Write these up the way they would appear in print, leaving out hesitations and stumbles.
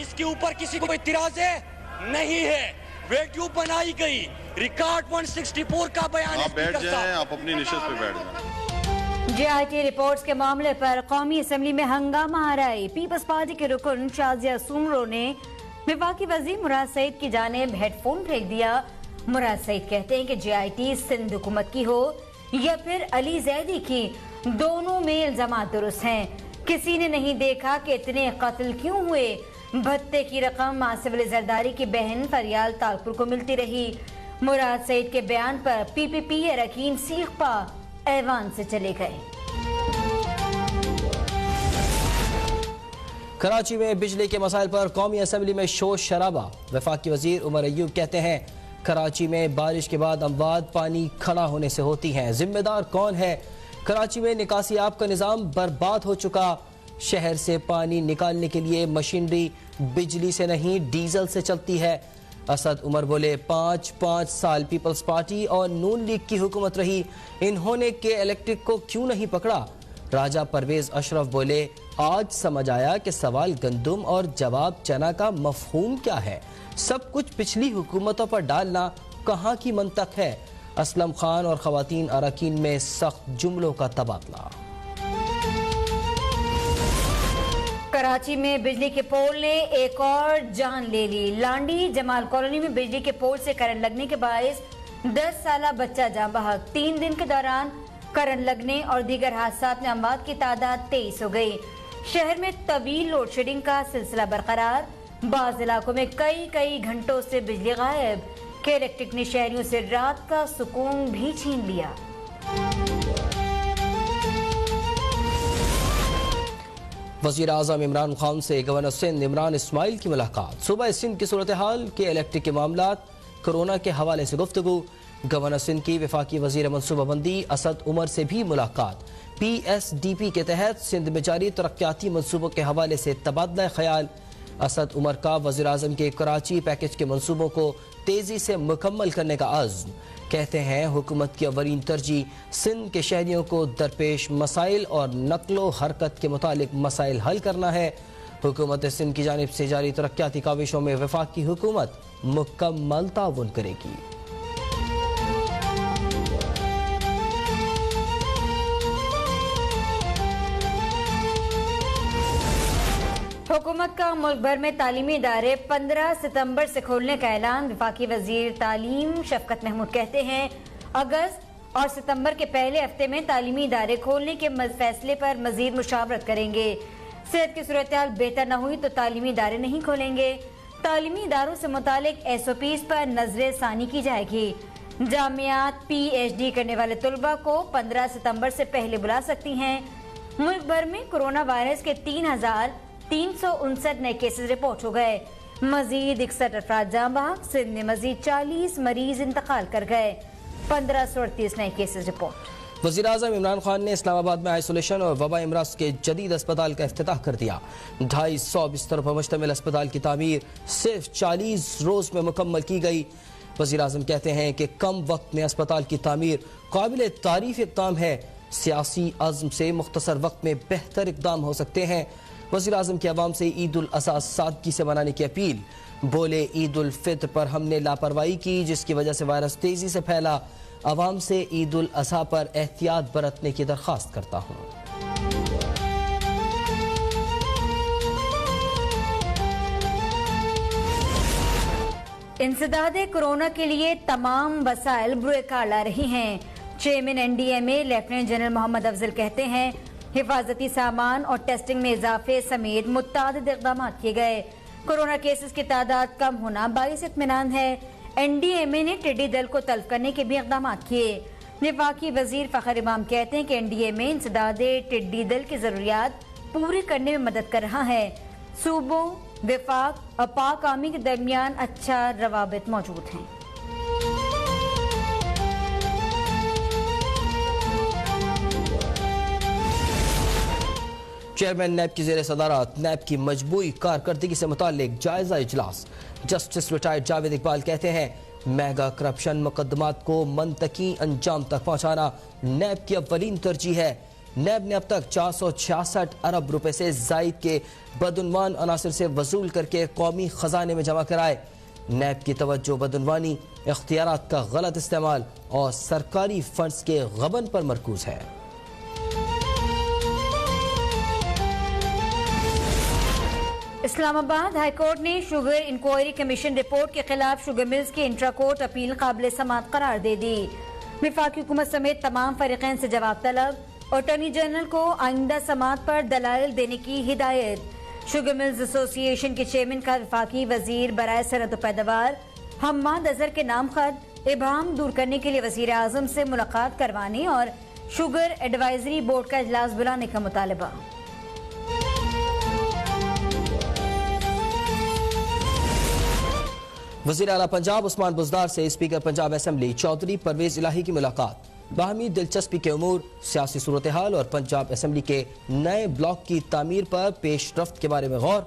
इसके ऊपर किसी को इतराज है? नहीं है। वीडियो बनाई गई, रिकॉर्ड 164 का बयान। आप बैठ जाएं, आप अपनी निशस्त पे बैठ जाएं। JIT रिपोर्ट्स के मामले पर कौमी असम्बली में हंगामा आ रहा है। पीपल्स पार्टी के रुकन शाजिया सुमरो ने वफाकी वजीर मुराद सईद की जानिब हेडफोन फेंक दिया। मुराद सईद कहते हैं कि JIT सिंध हुकूमत की हो या फिर अली जैदी की, दोनों में इल्जाम दुरुस्त हैं। किसी ने नहीं देखा कि इतने कत्ल क्यों हुए। भत्ते की रकम आसिफ अली जरदारी की बहन फरियाल तालपुर को मिलती रही। मुराद सईद के बयान पर PPP अरकान सीखपा ऐवान से चले गए। कराची में बिजली के मसाइल पर कौमी असम्बली में शोर शराबा। वफाकी वजीर उमर अयूब कहते हैं कराची में बारिश के बाद अमवाद पानी खड़ा होने से होती हैं, जिम्मेदार कौन है? कराची में निकासी आब का निज़ाम बर्बाद हो चुका। शहर से पानी निकालने के लिए मशीनरी बिजली से नहीं डीजल से चलती है। असद उमर बोले 5 साल पीपल्स पार्टी और नून लीग की हुकूमत रही, इन्होंने के इलेक्ट्रिक को क्यों नहीं पकड़ा? राजा परवेज अशरफ बोले आज समझ आया कि सवाल गंदुम और जवाब चना का मफहूम क्या है। सब कुछ पिछली हुकूमतों पर डालना कहाँ की मंतक है? असलम खान और खवातीन अरकान में सख्त जुमलों का तबादला। कराची में बिजली के पोल ने एक और जान ले ली। लांडी जमाल कॉलोनी में बिजली के पोल से करंट लगने के बायस 10 साला बच्चा जान बहक। 3 दिन के दौरान करंट लगने और दीगर हादसात में अमवात की तादाद 23 हो गई। शहर में तवील लोड शेडिंग का सिलसिला बरकरार। बाज़ इलाकों में कई घंटों से बिजली गायब। के इलेक्ट्रिक ने शहरियों से रात का सुकून भी छीन लिया। वज़ीर आज़म इमरान खान से गवर्नर सिंध इमरान इस्माइल की मुलाकात। सुबह सिंध की सूरत हाल के इलेक्ट्रिक के मामलात कोरोना के हवाले से गुफ्तगू। गवर्नर सिंध की वफाकी वज़ीर मनसूबाबंदी असद उमर से भी मुलाकात। PSDP के तहत सिंध में जारी तरक्याती मनसूबों के हवाले से तबादला ख्याल। असद उमर का वज़ीर आज़म के कराची पैकेज के मनसूबों को तेज़ी से मुकम्मल करने का अज़्म। कहते हैं हुकूमत की अवलीन तरजीह सिंध के शहरियों को दरपेश मसाइल और नक्लो हरकत के मुतालिक मसाइल हल करना है। हुकूमत सिंध की जानिब से जारी तरक्याती काविशों में वफाकी हुकूमत मुकम्मल ताउन करेगी। हुकूमत का मुल्क भर में तालीमी इदारे 15 सितंबर से खोलने का ऐलान। वफाकी वजीर तालीम शफकत महमूद कहते हैं अगस्त और सितंबर के पहले हफ्ते में तालीमी इदारे खोलने के फैसले पर मजीद मुशावरत करेंगे। सेहत की सूरत हाल बेहतर न हुई तो तालीमी इदारे नहीं खोलेंगे। तालीमी इदारों से मुतालिक SOPs पर नजर सानी की जाएगी। जामियात PhD करने वाले तलबा को 15 सितंबर से पहले बुला सकती हैं। मुल्क भर में कोरोना वायरस के 3,359 नए केसेस रिपोर्ट हो गए। मजीद 61 अफराद जान बहक। सिंध में मजीद 40 मरीज इंतकाल कर गए। 1538 नए केसेस रिपोर्ट। वज़ीर आज़म इमरान खान ने इस्लामाबाद में आइसोलेशन और वबा इमराज के जदीद अस्पताल का इफ्तिताह कर दिया। 250 बिस्तरों पर मुश्तमिल अस्पताल की तामीर सिर्फ 40 रोज में मुकम्मल की गई। वज़ीर आज़म कहते हैं कि कम वक्त में अस्पताल की तामीर काबिल तारीफ इक़दाम है। सियासी अज़्म से मुख्तसर वक्त में बेहतर इक़दाम हो सकते हैं। वज़ीर आज़म की आवाम से ईद उल अज़हा सादगी से मनाने की अपील। बोले ईद उल फित्र पर हमने लापरवाही की जिसकी वजह से वायरस तेजी से फैला। आवाम से ईद उल अज़हा पर एहतियात बरतने की दरख्वास्त करता हूँ। इंसदादे कोरोना के लिए तमाम वसाइल बुरे कार ला रही हैं। Chairman NDMA lieutenant general Mohammad Afzal कहते हैं हिफाजती सामान और टेस्टिंग में इजाफे समेत मुत्तादिद इक़दाम किए गए। कोरोना केसेस की तादाद कम होना बाइस इत्मीनान है। NDMA ने टिड्डी दल को तल्फ करने के भी इक़दाम किए। वफाकी वजीर फ़खर इमाम कहते हैं कि NDMA इंसदादे टिड्डी दल की ज़रूरियात पूरी करने में मदद कर रहा है। सूबों वफाक और पाक आर्मी के दरमियान अच्छा रवाबित मौजूद हैं। चेयरमैन नैब की ज़ेर सदारत नैब की मजबूरी कारकर्दगी से मुताल्लिक जायजा इजलास। जस्टिस रिटायर्ड जावेद इकबाल कहते हैं मेगा करप्शन मुकदमात को मंतकी अंजाम तक पहुँचाना नैब की अव्वलीन तरजीह है। नैब ने अब तक 466 अरब रुपए से जायद के बदउनवान अनासर से वसूल करके कौमी खजाने में जमा कराए। नैब की तवज्जो बदउनवानी, इख्तियारात का गलत इस्तेमाल और सरकारी फंड्स के गबन पर मरकूज है। इस्लामाबाद हाईकोर्ट ने शुगर इंक्वायरी कमीशन रिपोर्ट के खिलाफ शुगर मिल्स की इंट्रा कोर्ट अपील काबिल समाअत करार दे दी। वफाकी हुकूमत समेत तमाम फरीकैन से जवाब तलब, अटॉर्नी जनरल को आइंदा समाअत पर दलाइल देने की हिदायत। शुगर मिल्स एसोसिएशन के चेयरमैन का वफाकी वजीर बराए सनअत व पैदावार हम्माद अजहर के नाम खत इबहम दूर करने के लिए वजीर आजम से मुलाकात करवाने और शुगर एडवाइजरी बोर्ड का इजलास बुलाने का मुतालबा। वज़ीर आला पंजाब उस्मान बुज़दार से स्पीकर पंजाब असेंबली चौधरी परवेज इलाही की मुलाकात। बाहमी दिलचस्पी के उमूर, सियासी सूरत हाल और पंजाब असेंबली के नए ब्लॉक की तामीर पर पेश रफ्त के बारे में गौर।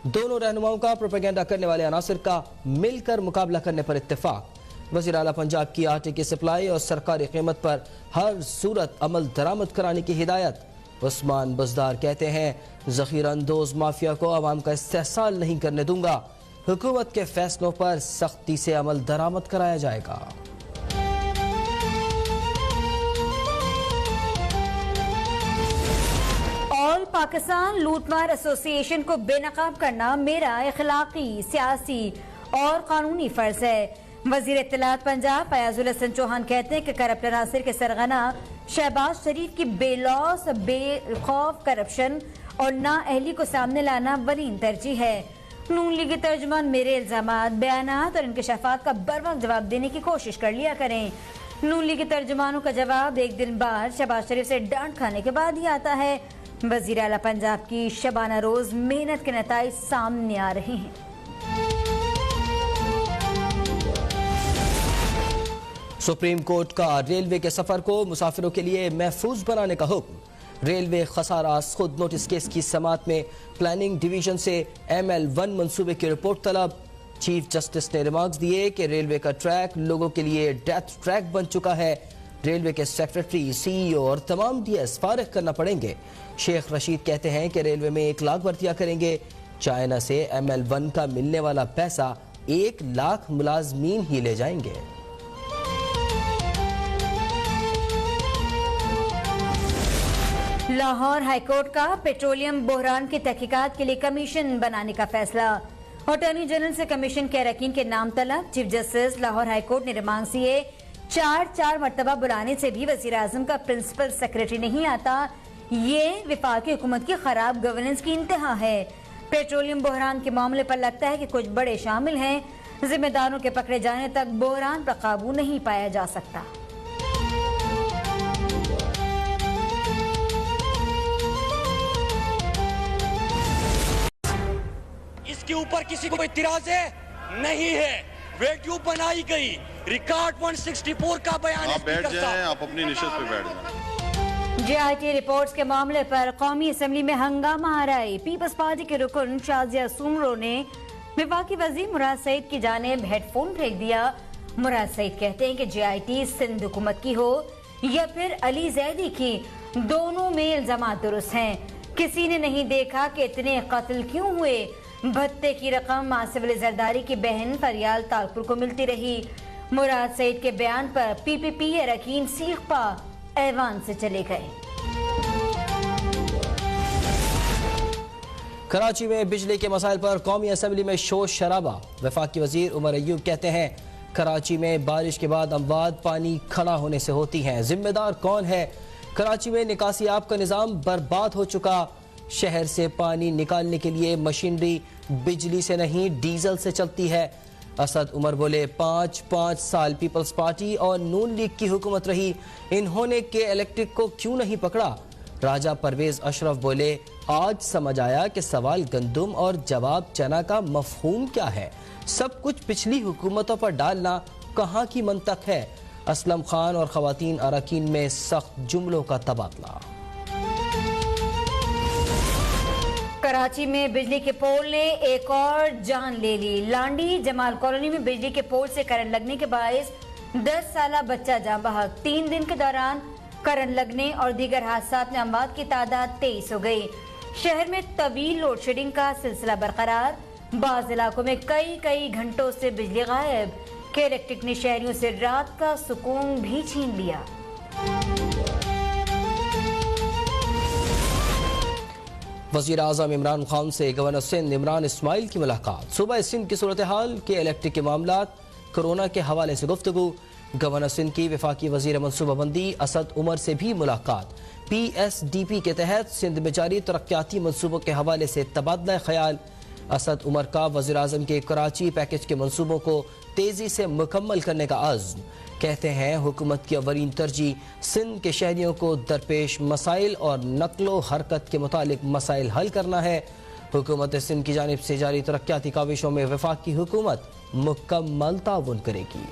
दोनों रहनुमाओं का प्रोपेगेंडा करने वाले अनासर का मिलकर मुकाबला करने पर इत्तेफाक। वज़ीर आला पंजाब की आटे की सप्लाई और सरकारी कीमत पर हर सूरत अमल दरामद कराने की हिदायत। उस्मान बुज़दार कहते हैं, ज़ख़ीरा अंदोज़ माफिया को अवाम का इस्तेहसाल नहीं करने दूंगा। हुकूमत के फैसलों पर सख्ती से अमल दरामद कराया जाएगा। ऑल पाकिस्तान लूटमार एसोसिएशन को बेनकाब करना मेरा इखलाकी, सियासी और कानूनी फर्ज है। वजीर इत्तलात पंजाब फयाजुल हसन चौहान कहते हैं कि करप्ट अनासिर के सरगना शहबाज शरीफ की बेलौस बेखौफ करप्शन और नाअहली को सामने लाना वरीन तरजीह है। नून लीग के तर्जुमान मेरे इल्जामात, बयानात और इंकशाफात का बर वक्त जवाब देने की कोशिश कर लिया करें। नून लीग के तर्जुमानों का जवाब एक दिन बाद शहबाज शरीफ से डांट खाने के बाद ही आता है। वजीर आला पंजाब की शबाना रोज मेहनत के नताइज सामने आ रहे हैं। सुप्रीम कोर्ट का रेलवे के सफर को मुसाफिरों के लिए महफूज बनाने का हुक्म। रेलवे खसारास खुद नोटिस केस की समाअत में प्लानिंग डिवीजन से ML1 मंसूबे की रिपोर्ट तलब। चीफ जस्टिस ने रिमार्क्स दिए कि रेलवे का ट्रैक लोगों के लिए डेथ ट्रैक बन चुका है। रेलवे के सेक्रेटरी, CEO और तमाम DS फारिग करना पड़ेंगे। शेख रशीद कहते हैं कि रेलवे में 1 लाख भर्तियां करेंगे। चाइना से ML1 का मिलने वाला पैसा 1 लाख मुलाजमीन ही ले जाएंगे। लाहौर हाईकोर्ट का पेट्रोलियम बहरान की तहकीकात के लिए कमीशन बनाने का फैसला। अटॉर्नी जनरल से कमीशन के अरकान के नाम तलब। चीफ जस्टिस लाहौर हाईकोर्ट ने रिमांड दिए। 4 मरतबा बुलाने से भी वजीर आजम का प्रिंसिपल सेक्रेटरी नहीं आता। ये वफाकी हुकूमत की खराब गवर्नेंस की इंतहा है। पेट्रोलियम बहरान के मामले पर लगता है कि कुछ बड़े शामिल हैं। जिम्मेदारों के पकड़े जाने तक बहरान पर काबू नहीं पाया जा सकता। इसके ऊपर किसी को इतराज है नहीं है। वीडियो बनाई गई, रिकॉर्ड 164 का बयान। आप बैठ जाएं, आप अपनी निशस्त पे बैठ जाएं। JIT रिपोर्ट्स के मामले पर कौमी असम्बली में हंगामा आ रहा है। पीपल्स पार्टी के रुकन शाजिया सुमरो ने वफाकी वजीर मुराद सईद की जानिब हेडफोन फेंक दिया। मुराद सईद कहते हैं कि JIT सिंध हुकूमत की हो या फिर अली जैदी की, दोनों में इल्जाम दुरुस्त हैं। किसी ने नहीं देखा कि इतने कत्ल क्यों हुए। भत्ते की रकम आसिफ अली जरदारी की बहन फरियाल तालपुर को मिलती रही। मुराद सईद के बयान पर PPP अरकान सीख पा ऐवान से चले गए। कराची में बिजली के मसाइल पर कौमी असम्बली में शोर शराबा। वफाकी वजीर उमर अयूब कहते हैं, कराची में बारिश के बाद अमवाद पानी खड़ा होने से होती हैं। जिम्मेदार कौन है? कराची में निकासी आब का निज़ाम बर्बाद हो चुका। शहर से पानी निकालने के लिए मशीनरी बिजली से नहीं डीजल से चलती है। असद उमर बोले, 5 साल पीपल्स पार्टी और नून लीग की हुकूमत रही, इन्होंने के इलेक्ट्रिक को क्यों नहीं पकड़ा? राजा परवेज अशरफ बोले, आज समझ आया कि सवाल गंदुम और जवाब चना का मफहूम क्या है। सब कुछ पिछली हुकूमतों पर डालना कहाँ की मंतक है। असलम खान और खवातीन अरकान में सख्त जुमलों का तबादला। कराची में बिजली के पोल ने एक और जान ले ली। लांडी जमाल कॉलोनी में बिजली के पोल से करंट लगने के बायस 10 साला बच्चा जाँ बहक। 3 दिन के दौरान करंट लगने और दीगर हादसात में अमवात की तादाद 23 हो गई। शहर में तवील लोड शेडिंग का सिलसिला बरकरार, बाज़ इलाकों में कई घंटों से बिजली गायब। के इलेक्ट्रिक ने शहरियों से रात का सुकून भी छीन लिया। वज़ीर आज़म इमरान खान से गवर्नर सिंध इमरान इस्माइल की मुलाकात। सुबह सिंध की सूरत हाल के इलेक्ट्रिक के मामलात, कोरोना के हवाले से गुफ्तगू। गवर्नर सिंध की वफाकी वज़ीर मनसूबाबंदी असद उमर से भी मुलाकात। PSDP के तहत सिंध में जारी तरक्याती मनसूबों के हवाले से तबादला ख्याल। असद उमर का वज़ीर आज़म के कराची पैकेज के मनसूबों को तेज़ी से मुकम्मल करने का अज़्म। कहते हैं हुकूमत की अवलीन तरजीह सिंध के शहरियों को दरपेश मसाइल और नक्लो हरकत के मुतालिक मसाइल हल करना है। हुकूमत सिंध की जानिब से जारी तरक्याती काविशों में वफाकी हुकूमत मुकम्मल ताउन करेगी।